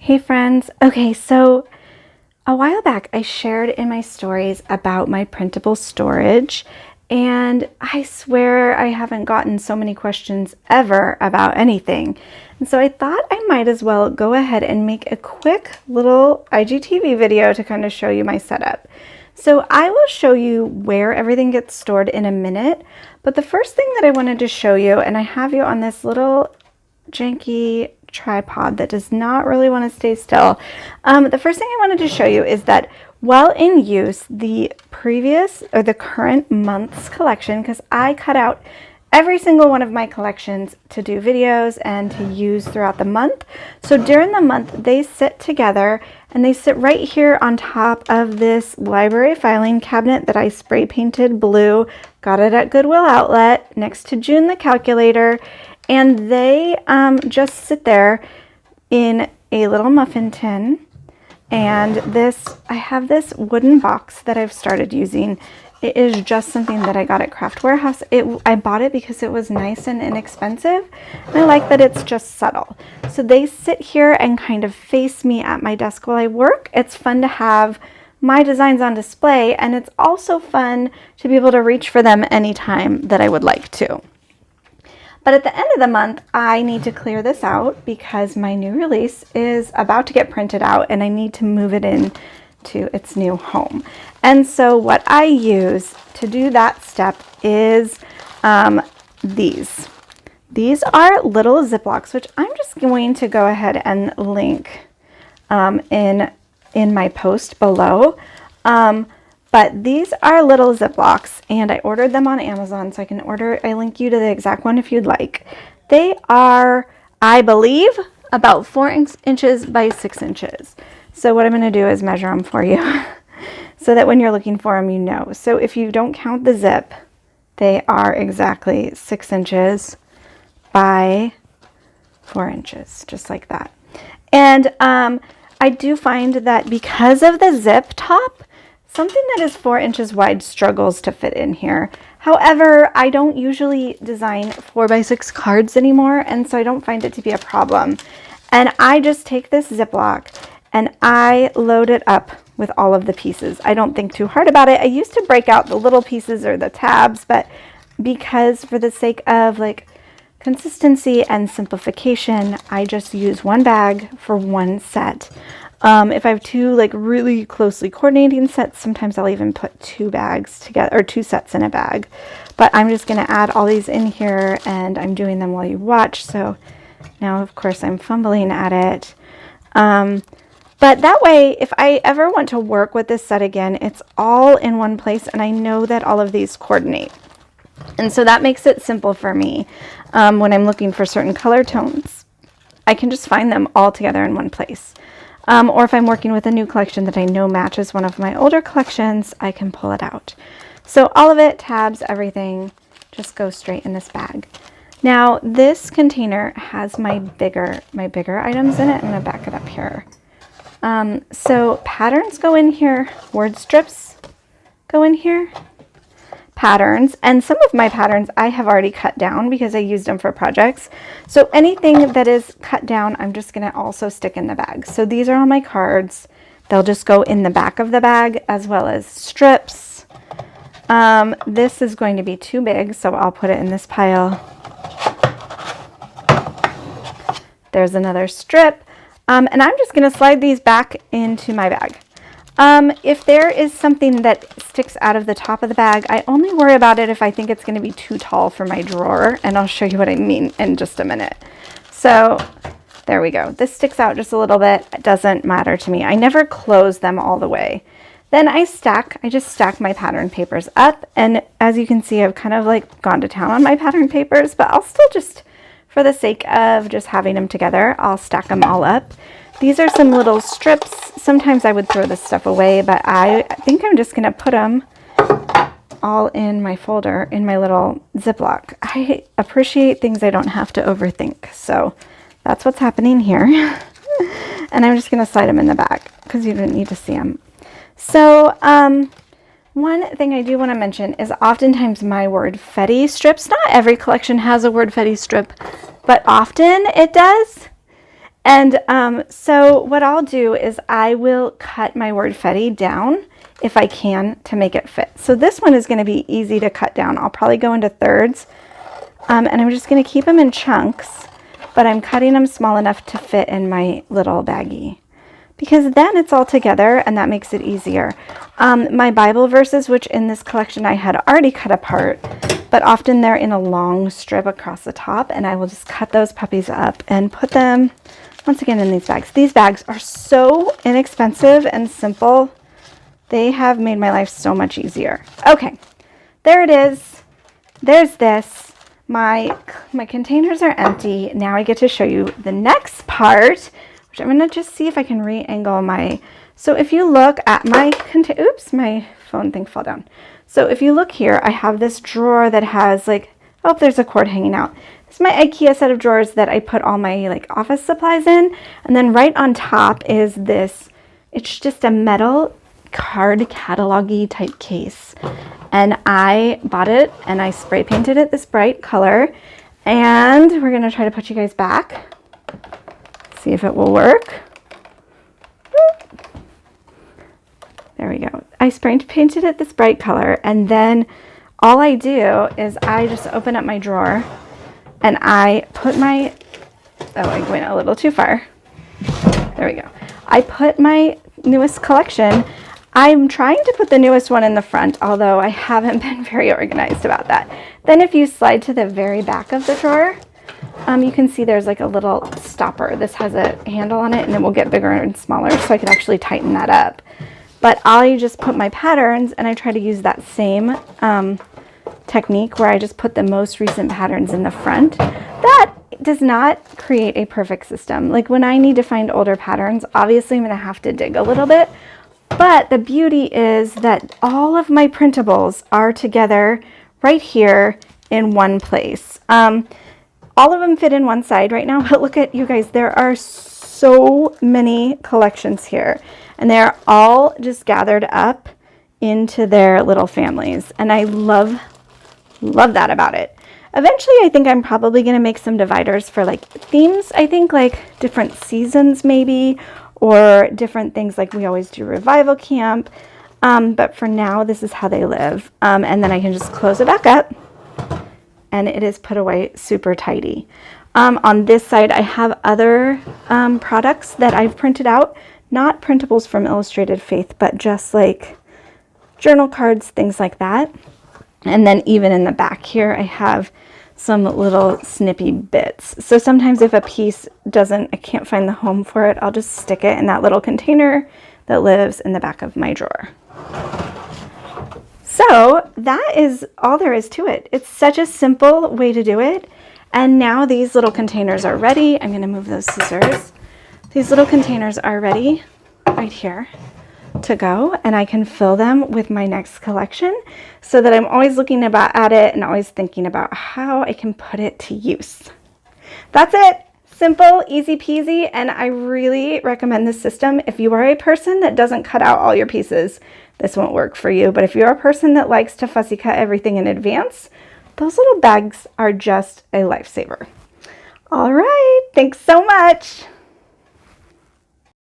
Hey friends. Okay, so a while back I shared in my stories about my printable storage, and I swear I haven't gotten so many questions ever about anything. And so I thought I might as well go ahead and make a quick little IGTV video to kind of show you my setup. So I will show you where everything gets stored in a minute, but the first thing that I wanted to show you, and I have you on this little janky tripod that does not really want to stay still. The first thing I wanted to show you is that while in use, the previous or the current month's collection, because I cut out every single one of my collections to do videos and to use throughout the month. So during the month, they sit together and they sit right here on top of this library filing cabinet that I spray painted blue, got it at Goodwill Outlet next to June the calculator. And they just sit there in a little muffin tin. And I have this wooden box that I've started using. It is just something that I got at Craft Warehouse. I bought it because it was nice and inexpensive. And I like that it's just subtle. So they sit here and kind of face me at my desk while I work. It's fun to have my designs on display, and it's also fun to be able to reach for them anytime that I would like to. But at the end of the month, I need to clear this out because my new release is about to get printed out and I need to move it in to its new home. And so what I use to do that step is these. These are little Ziplocs, which I'm just going to go ahead and link in my post below. But these are little Ziplocs, and I ordered them on Amazon, so I link you to the exact one if you'd like. They are, I believe, about 4 inches by 6 inches. So what I'm going to do is measure them for you so that when you're looking for them, you know. So if you don't count the zip, they are exactly 6 inches by 4 inches, just like that. And I do find that because of the zip top, something that is 4 inches wide struggles to fit in here. However, I don't usually design 4x6 cards anymore, and so I don't find it to be a problem. And I just take this Ziploc and I load it up with all of the pieces. I don't think too hard about it. I used to break out the little pieces or the tabs, but because for the sake of like consistency and simplification, I just use one bag for one set. If I have two like really closely coordinating sets, sometimes I'll even put 2 bags together or 2 sets in a bag. But I'm just going to add all these in here, and I'm doing them while you watch. So now, of course, I'm fumbling at it. But that way, if I ever want to work with this set again, it's all in one place, and I know that all of these coordinate. And so that makes it simple for me when I'm looking for certain color tones. I can just find them all together in one place. Or if I'm working with a new collection that I know matches one of my older collections, I can pull it out. So all of it, tabs, everything, just goes straight in this bag. Now this container has my bigger items in it. I'm going to back it up here. So patterns go in here, word strips go in here, patterns, and some of my patterns I have already cut down because I used them for projects. So anything that is cut down, I'm just going to also stick in the bag. So these are all my cards. They'll just go in the back of the bag, as well as strips. This is going to be too big, so I'll put it in this pile. There's another strip. And I'm just going to slide these back into my bag. If there is something that sticks out of the top of the bag, I only worry about it if I think it's going to be too tall for my drawer, and I'll show you what I mean in just a minute. So there we go. This sticks out just a little bit. It doesn't matter to me. I never close them all the way. Then I just stack my pattern papers up, and as you can see, I've kind of like gone to town on my pattern papers, but I'll still just, for the sake of just having them together, I'll stack them all up. These are some little strips. Sometimes I would throw this stuff away, but I think I'm just going to put them all in my folder, in my little Ziploc. I appreciate things I don't have to overthink. So that's what's happening here. And I'm just going to slide them in the back because you didn't need to see them. So one thing I do want to mention is oftentimes my word fetty strips, not every collection has a word fetty strip, but often it does. And so what I'll do is I will cut my word Fetty down if I can to make it fit. So this one is going to be easy to cut down. I'll probably go into thirds, and I'm just going to keep them in chunks, but I'm cutting them small enough to fit in my little baggie, because then it's all together and that makes it easier. My Bible verses, which in this collection I had already cut apart, but often they're in a long strip across the top, and I will just cut those puppies up and put them once again in these bags. These bags are so inexpensive and simple. They have made my life so much easier. Okay, there it is. There's this. My containers are empty. Now I get to show you the next part, which I'm gonna just see if I can re-angle my, so if you look at my, oops, my phone thing fell down. So if you look here, I have this drawer that has like, oh, there's a cord hanging out. This is my IKEA set of drawers that I put all my like office supplies in. And then right on top is this, it's just a metal card catalog-y type case. And I bought it and I spray painted it this bright color. And we're gonna try to put you guys back. See if it will work. There we go. I spray painted it this bright color, and then all I do is I just open up my drawer and I put my, oh, I went a little too far. There we go. I put my newest collection. I'm trying to put the newest one in the front, although I haven't been very organized about that. Then if you slide to the very back of the drawer, you can see there's like a little stopper. This has a handle on it and it will get bigger and smaller, so I can actually tighten that up. But I just put my patterns, and I try to use that same technique where I just put the most recent patterns in the front. That does not create a perfect system. Like when I need to find older patterns, obviously I'm going to have to dig a little bit. But the beauty is that all of my printables are together right here in one place. All of them fit in one side right now, but look at you guys, there are so many collections here, and they're all just gathered up into their little families. And I love that about it. Eventually, I think I'm probably going to make some dividers for like themes. I think like different seasons maybe, or different things, like we always do revival camp. But for now, this is how they live. And then I can just close it back up, and it is put away super tidy. On this side, I have other products that I've printed out, not printables from Illustrated Faith, but just like journal cards, things like that. And then even in the back here, I have some little snippy bits. So sometimes if a piece I can't find the home for it, I'll just stick it in that little container that lives in the back of my drawer. So that is all there is to it. It's such a simple way to do it. And now these little containers are ready. I'm going to move those scissors. These little containers are ready right here to go, and I can fill them with my next collection, so that I'm always looking at it and always thinking about how I can put it to use. That's it. Simple, easy peasy, and I really recommend this system. If you are a person that doesn't cut out all your pieces, this won't work for you. But if you're a person that likes to fussy cut everything in advance, those little bags are just a lifesaver. All right, thanks so much.